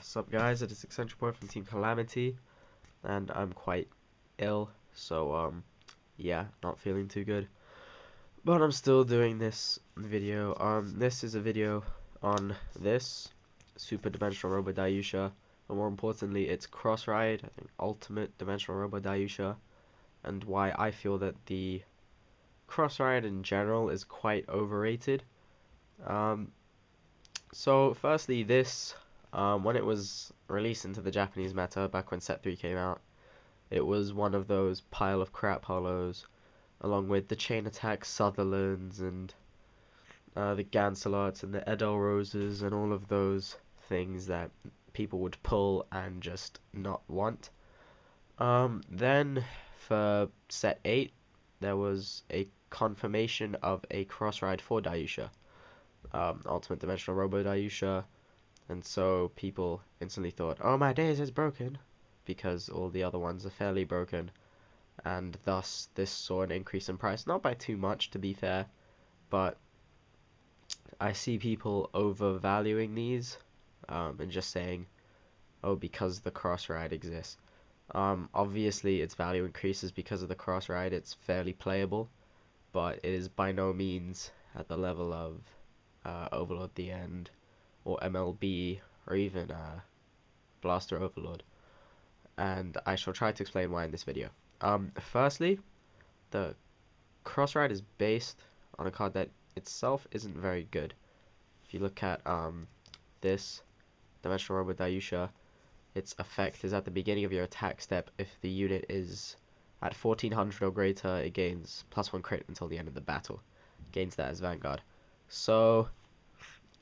Sup guys, it is Ecboy from TeamCalamity, and I'm quite ill, so yeah, not feeling too good. But I'm still doing this video. This is a video on this Super Dimensional Robo Daiyusha, but more importantly its crossride, I think Ultimate Dimensional Robo Daiyusha, and why I feel that the crossride in general is quite overrated. Um so firstly, this when it was released into the Japanese meta back when Set 3 came out, it was one of those pile of crap hollows, along with the Chain Attack Sutherlands and the Gancelots and the Edel Roses and all of those things that people would pull and just not want. Then for Set 8, there was a confirmation of a crossride for Daiyusha, Ultimate Dimensional Robo Daiyusha. And so people instantly thought, oh my days, it's broken, because all the other ones are fairly broken, and thus this saw an increase in price, not by too much to be fair, but I see people overvaluing these, and just saying, oh, because the crossride exists. Obviously its value increases because of the crossride, it's fairly playable, but it is by no means at the level of Overlord the End, or MLB, or even Blaster Overlord, and I shall try to explain why in this video. Firstly, the crossride is based on a card that itself isn't very good. If you look at this Dimensional Robo Daiyusha, its effect is at the beginning of your attack step. If the unit is at 1400 or greater, it gains +1 crit until the end of the battle. Gains that as Vanguard. So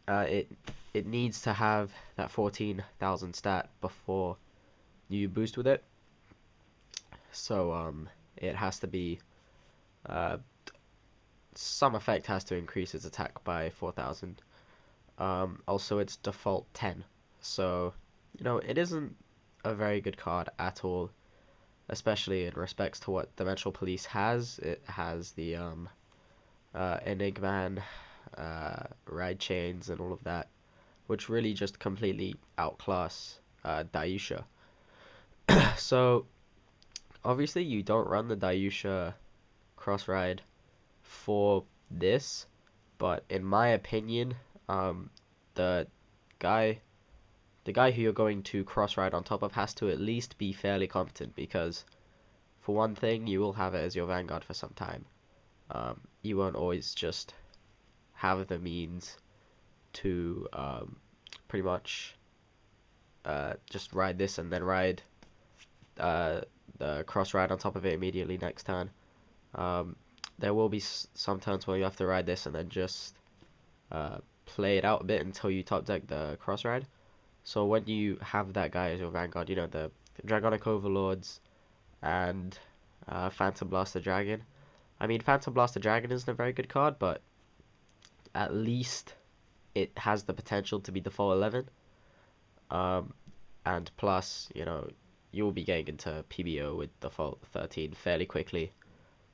it needs to have that 14,000 stat before you boost with it. So it has to be some effect has to increase its attack by 4,000. Also its default 10. So it isn't a very good card at all, especially in respects to what Dimensional Police has. It has the Enigman, ride chains, and all of that, which really just completely outclass Daiyusha. So obviously you don't run the Daiyusha crossride for this, but in my opinion, the guy who you're going to crossride on top of has to at least be fairly competent, because for one thing, you will have it as your Vanguard for some time. You won't always just have the means to pretty much just ride this and then ride the cross ride on top of it immediately next turn. There will be some turns where you have to ride this and then just play it out a bit until you top deck the cross ride. So when you have that guy as your Vanguard, the Dragonic Overlords and Phantom Blaster Dragon. I mean, Phantom Blaster Dragon isn't a very good card, but at least it has the potential to be default 11. And plus, you will be getting into PBO with default 13 fairly quickly.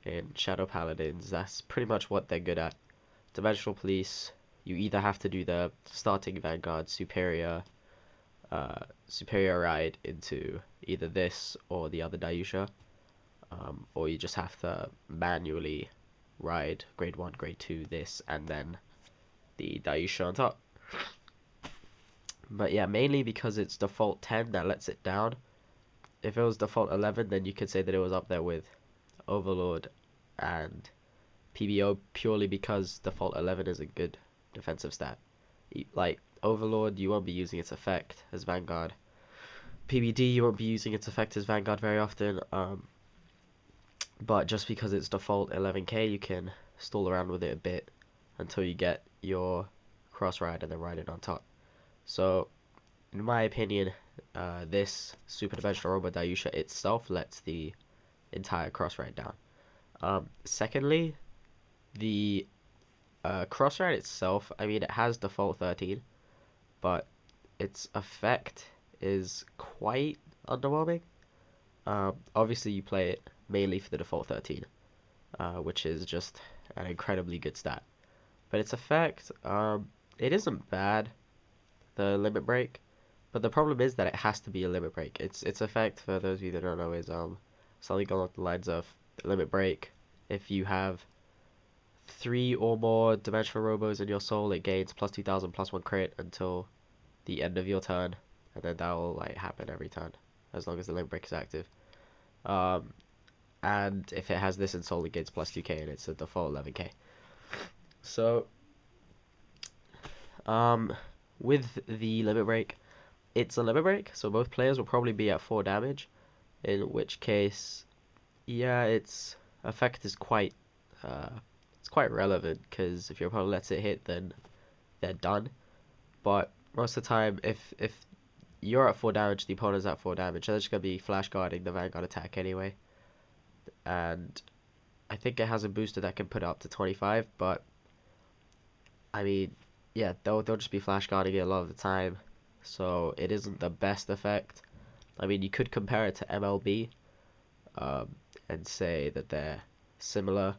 In Shadow Paladins, that's pretty much what they're good at. Dimensional Police, you either have to do the starting Vanguard superior ride into either this or the other Daiyusha, or you just have to manually ride grade 1, grade 2, this, and then the Daiyusha on top. But yeah, mainly because it's default 10 that lets it down. If it was default 11, then you could say that it was up there with Overlord and PBO, purely because default 11 is a good defensive stat. Like Overlord, you won't be using its effect as Vanguard. PBD, you won't be using its effect as Vanguard very often. But just because it's default 11k, you can stall around with it a bit until you get your cross ride and then ride it on top. So, in my opinion, this Super Dimensional Robo Daiyusha itself lets the entire cross ride down. Secondly, the cross ride itself, I mean, it has default 13, but its effect is quite underwhelming. Obviously, you play it mainly for the default 13, which is just an incredibly good stat. But its effect, it isn't bad. The limit break, But the problem is that it has to be a limit break. Its effect, for those of you that don't know, is something along the lines of limit break. If you have 3 or more dimensional robos in your soul, it gains plus 2000 plus 1 crit until the end of your turn, and then that will like happen every turn as long as the limit break is active. And if it has this in soul, it gains plus 2k, and it's a default 11k. So with the limit break, it's a limit break, so both players will probably be at 4 damage, in which case, yeah, its effect is quite it's quite relevant, because if your opponent lets it hit, then they're done. But most of the time, if you're at 4 damage, the opponent's at 4 damage, they're just gonna be flash guarding the Vanguard attack anyway. And I think it has a booster that can put it up to 25, but I mean, yeah, they'll just be flash guarding it a lot of the time, so it isn't the best effect. I mean, you could compare it to MLB, and say that they're similar,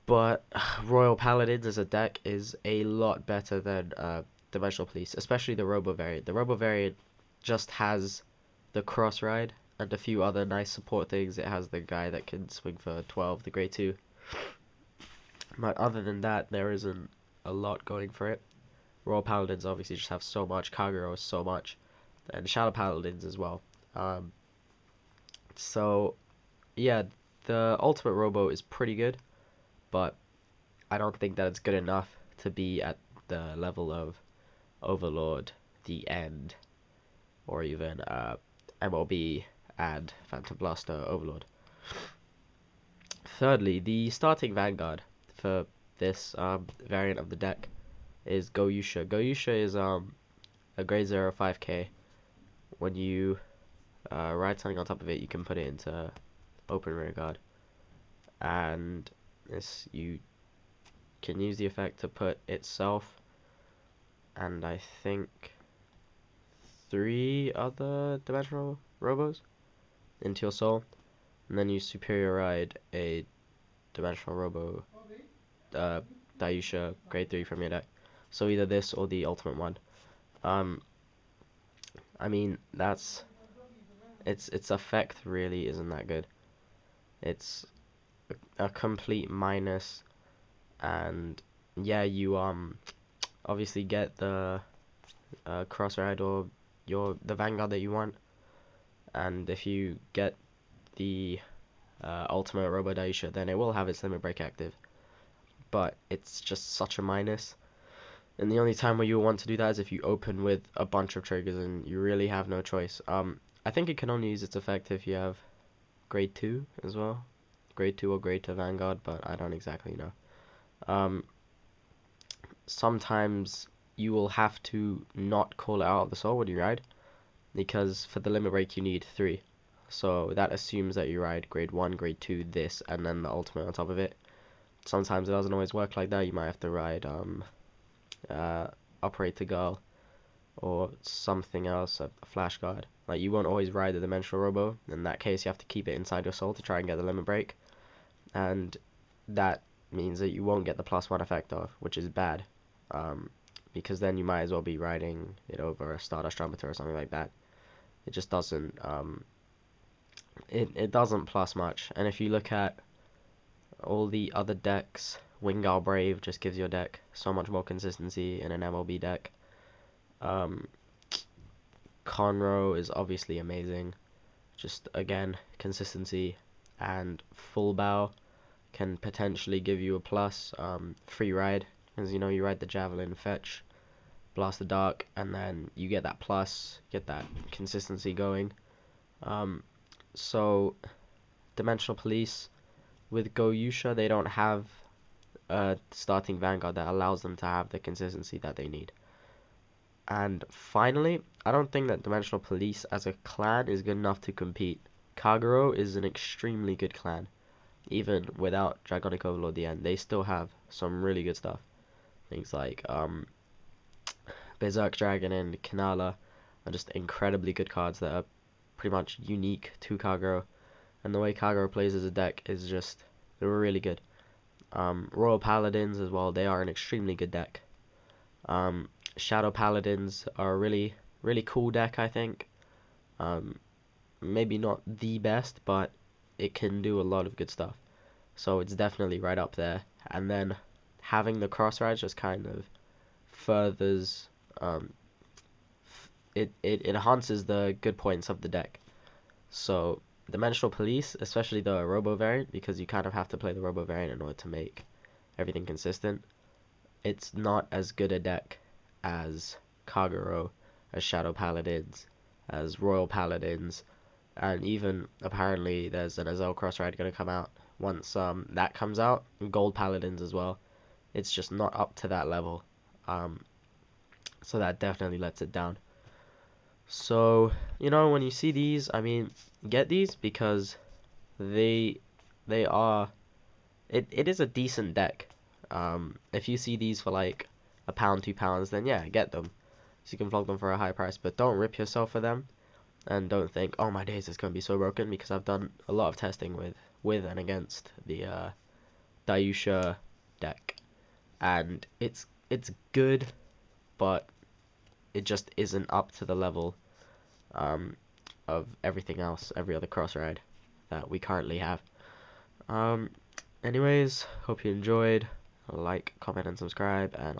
but Royal Paladins as a deck is a lot better than Dimensional Police, especially the Robo variant. The Robo variant just has the crossride and a few other nice support things. It has the guy that can swing for 12, the grade 2. But other than that, there isn't a lot going for it. Royal Paladins obviously just have so much, Kagero is so much, and Shadow Paladins as well. So, yeah, the Ultimate Robo is pretty good, but I don't think that it's good enough to be at the level of Overlord, The End, or even MLB and Phantom Blaster Overlord. Thirdly, the starting Vanguard for this variant of the deck is Daiyusha. Daiyusha is a grade 0 5k. When you ride something on top of it, you can put it into open rear guard, and this you can use the effect to put itself and I think 3 other dimensional robos into your soul, and then you superior ride a dimensional robo Daiyusha grade 3 from your deck. So either this or the ultimate one. I mean, that's its effect really isn't that good. It's a complete minus, and yeah, you obviously get the crossride or the Vanguard that you want, and if you get the ultimate Robo Daiyusha, then it will have its limit break active, but it's just such a minus. And the only time where you want to do that is if you open with a bunch of triggers and you really have no choice. I think it can only use its effect if you have grade 2 as well, grade 2 or grade 2 Vanguard, but I don't exactly know. Sometimes you will have to not call it out of the soul when you ride, because for the limit break you need 3. So that assumes that you ride grade 1, grade 2, this, and then the ultimate on top of it. Sometimes it doesn't always work like that. You might have to ride Operator Girl or something else, a flash guard. Like, you won't always ride the dimensional robo. In that case, you have to keep it inside your soul to try and get the limit break, and that means that you won't get the +1 effect off, which is bad, because then you might as well be riding it over a Stardust Trumpeter or something like that. It just doesn't it doesn't plus much. And if you look at all the other decks, Vanguard Brave just gives your deck so much more consistency in an MLB deck. Conroe is obviously amazing, just again consistency, and Full Bow can potentially give you a plus. Free ride, as you know, you ride the Javelin, fetch, blast the dark, and then you get that plus, get that consistency going. So Dimensional Police with Daiyusha, they don't have a starting Vanguard that allows them to have the consistency that they need. And finally, I don't think that Dimensional Police as a clan is good enough to compete. Kagero is an extremely good clan. Even without Dragonic Overlord the End, they still have some really good stuff. Things like Berserk Dragon and Kinala are just incredibly good cards that are pretty much unique to Kagero. And the way Kagero plays as a deck is just, they're really good. Royal Paladins as well, they are an extremely good deck. Shadow Paladins are really, really cool deck, I think. Maybe not the best, but it can do a lot of good stuff. So it's definitely right up there. And then having the crossride just kind of furthers, it enhances the good points of the deck. So Dimensional Police, especially the Robo variant, because you kind of have to play the Robo variant in order to make everything consistent. It's not as good a deck as Kagero, as Shadow Paladins, as Royal Paladins, and even apparently there's an Azel Crossride going to come out once that comes out, and Gold Paladins as well. It's just not up to that level, so that definitely lets it down. So, you know, when you see these, I mean, get these because they are it is a decent deck. If you see these for like £1, £2, then yeah, get them. So you can flog them for a high price, but don't rip yourself for them, and don't think, oh my days, it's gonna be so broken, because I've done a lot of testing with and against the Daiyusha deck, and it's good, but it just isn't up to the level of everything else, every other crossride that we currently have. Anyways, hope you enjoyed. Like, comment, and subscribe, and